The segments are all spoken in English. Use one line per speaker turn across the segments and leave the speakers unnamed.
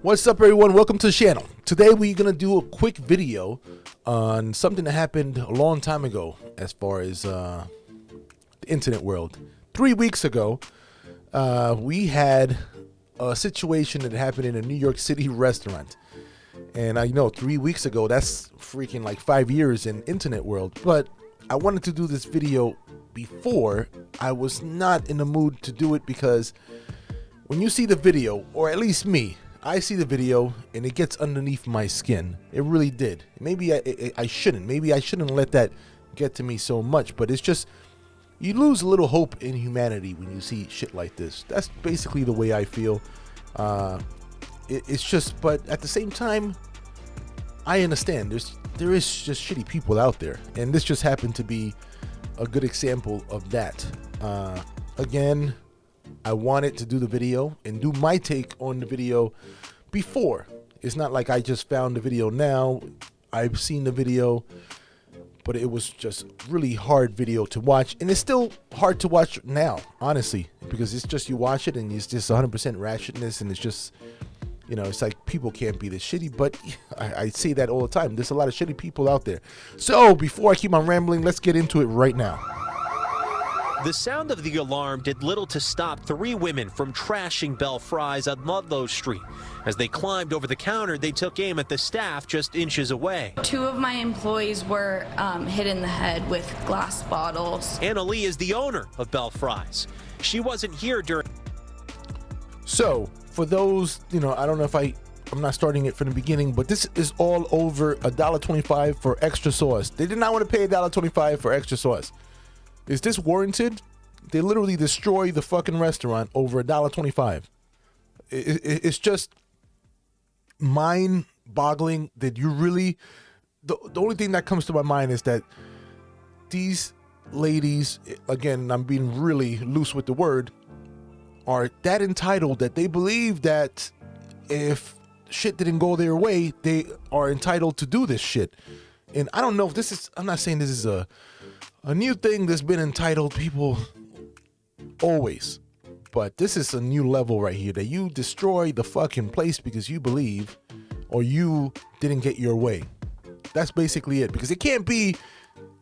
What's up, everyone? Welcome to the channel. Today we're gonna do a quick video on something that happened a long time ago as far as the internet world. 3 weeks ago, we had a situation that happened in a New York City restaurant. And I know 3 weeks ago, that's freaking like 5 years in internet world. But I wanted to do this video before. I was not in the mood to do it because when you see the video, or at least me, I see the video and it gets underneath my skin. It really did. Maybe I shouldn't. Maybe I shouldn't let that get to me so much. But it's just, you lose a little hope in humanity when you see shit like this. That's basically the way I feel. It's just, but at the same time, I understand. There is just shitty people out there. And this just happened to be a good example of that. Again, I wanted to do the video and do my take on the video before. It's not like I just found the video now. I've seen the video, but it was just really hard video to watch. And it's still hard to watch now, honestly, because it's just, you watch it and it's just 100% ratchetness. And it's just, you know, it's like people can't be this shitty, but I say that all the time. There's a lot of shitty people out there. So before I keep on rambling, let's get into it right now.
The sound of the alarm did little to stop three women from trashing Bell Fries on Ludlow Street. As they climbed over the counter, they took aim at the staff just inches away.
Two of my employees were hit in the head with glass bottles.
Anna Lee is the owner of Bell Fries. She wasn't here during...
So, for those, you know, I don't know if I'm not starting it from the beginning, but this is all over $1.25 for extra sauce. They did not want to pay $1.25 for extra sauce. Is this warranted? They literally destroy the fucking restaurant over $1.25. It's just mind-boggling that you really... The only thing that comes to my mind is that these ladies, again, I'm being really loose with the word, are that entitled that they believe that if shit didn't go their way, they are entitled to do this shit. And I don't know if this is... I'm not saying this is a new thing that's been entitled people always, but this is a new level right here, that you destroy the fucking place because you believe or you didn't get your way. That's basically it, because it can't be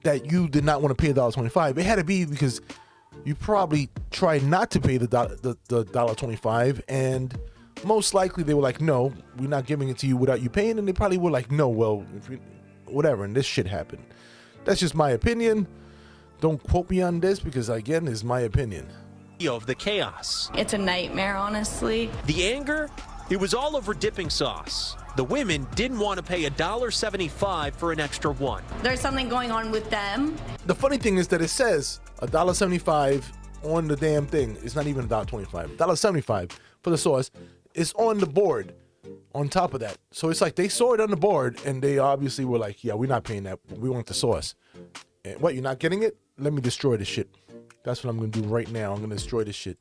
that you did not want to pay $1.25. It had to be because you probably tried not to pay the $1.25, and most likely they were like, no, we're not giving it to you without you paying, and they probably were like, no, well, if you, whatever, and this shit happened. That's just my opinion. Don't quote me on this, because again, it's my opinion.
Of the chaos.
It's a nightmare, honestly.
The anger? It was all over dipping sauce. The women didn't want to pay $1.75 for an extra one.
There's something going on with them.
The funny thing is that it says $1.75 on the damn thing. It's not even $1.25. $1.75 for the sauce. It's on the board on top of that. So it's like they saw it on the board and they obviously were like, yeah, we're not paying that. We want the sauce. And what, you're not getting it? Let me destroy this shit. That's what I'm going to do right now. I'm going to destroy this shit.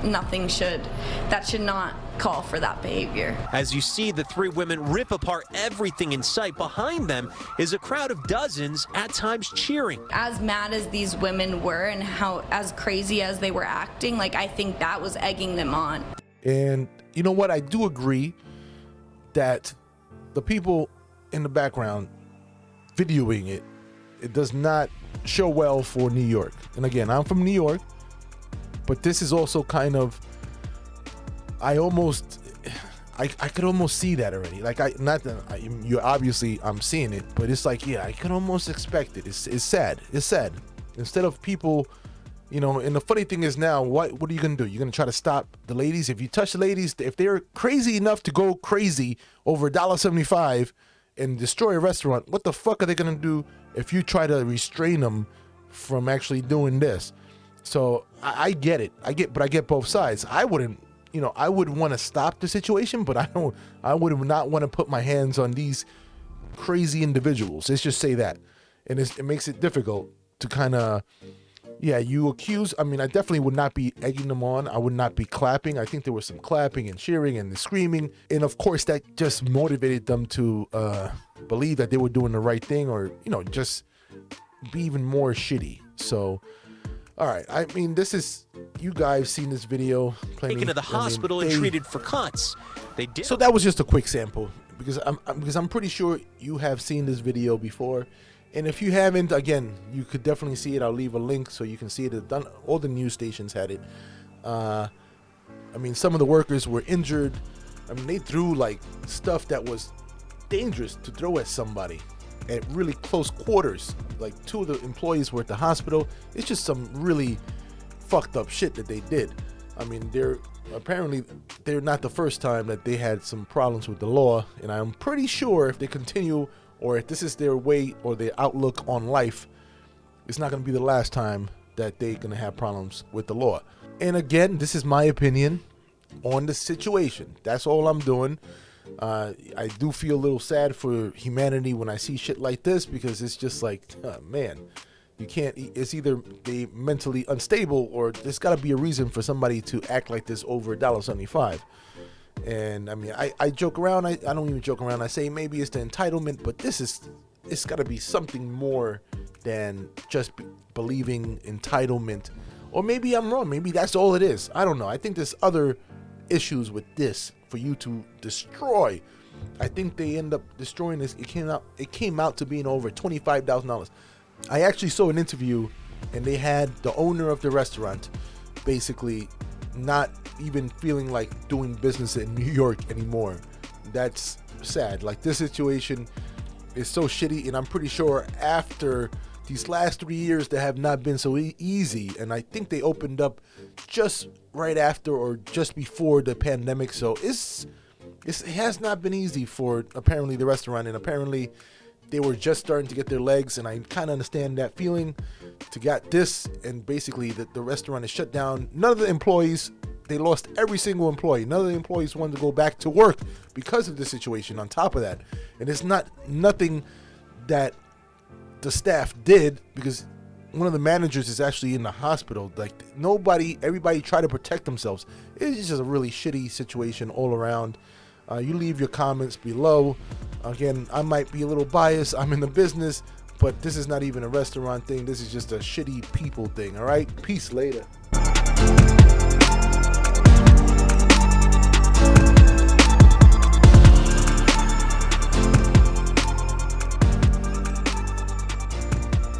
Nothing should. That should not call for that behavior.
As you see the three women rip apart everything in sight, behind them is a crowd of dozens, at times cheering.
As mad as these women were and how as crazy as they were acting, like, I think that was egging them on.
And you know what? I do agree that the people in the background videoing it, it does not show well for New York. And again, I'm from New York, but this is also kind of, I could almost see that already. Like, you obviously, I'm seeing it, but it's like, yeah, I could almost expect it. It's sad. It's sad. Instead of people, you know, and the funny thing is now, what are you going to do? You're going to try to stop the ladies? If you touch the ladies, if they're crazy enough to go crazy over $1.75 and destroy a restaurant, what the fuck are they going to do if you try to restrain them from actually doing this? So I get it. I get both sides. I wouldn't, you know, I would want to stop the situation, but I would not want to put my hands on these crazy individuals. Let's just say that. And it makes it difficult to kind of, yeah, you accuse. I mean, I definitely would not be egging them on. I would not be clapping. I think there was some clapping and cheering and screaming. And of course, that just motivated them to believe that they were doing the right thing, or, you know, just be even more shitty. So All right. I mean, this is, you guys seen this video plenty.
Taken to the hospital and treated for cuts. They did.
So that was just a quick sample because I'm pretty sure you have seen this video before, and if you haven't, again, you could definitely see it. I'll leave a link so you can see it. All the news stations had it. I mean, some of the workers were injured. I mean, they threw like stuff that was dangerous to throw at somebody at really close quarters. Like 2 of the employees were at the hospital. It's just some really fucked up shit that they did. I mean, they're not the first time that they had some problems with the law, and I'm pretty sure if they continue, or if this is their way or their outlook on life, it's not going to be the last time that they're going to have problems with the law. And again, this is my opinion on the situation. That's all I'm doing. I do feel a little sad for humanity when I see shit like this, because it's just like, man, you can't, it's either they mentally unstable, or there's got to be a reason for somebody to act like this over $1.75. And I mean, I joke around, I don't even joke around, I say maybe it's the entitlement, but it's got to be something more than just believing entitlement. Or maybe I'm wrong, maybe that's all it is. I don't know. I think there's other issues with this for you to destroy. I think they end up destroying this. It came out to being over $25,000. I actually saw an interview, and they had the owner of the restaurant basically not even feeling like doing business in New York anymore. That's sad. Like, this situation is so shitty, and I'm pretty sure after these last 3 years that have not been so easy, and I think they opened up just right after or just before the pandemic, so it has not been easy for apparently the restaurant, and apparently they were just starting to get their legs, and I kind of understand that feeling to get this, and basically the restaurant is shut down. None of the employees, they lost every single employee. None of the employees wanted to go back to work because of the situation on top of that, and it's nothing that the staff did, because one of the managers is actually in the hospital. Like, everybody tried to protect themselves. It's just a really shitty situation all around. You leave your comments below. Again, I might be a little biased. I'm in the business, but this is not even a restaurant thing. This is just a shitty people thing. All right, peace later.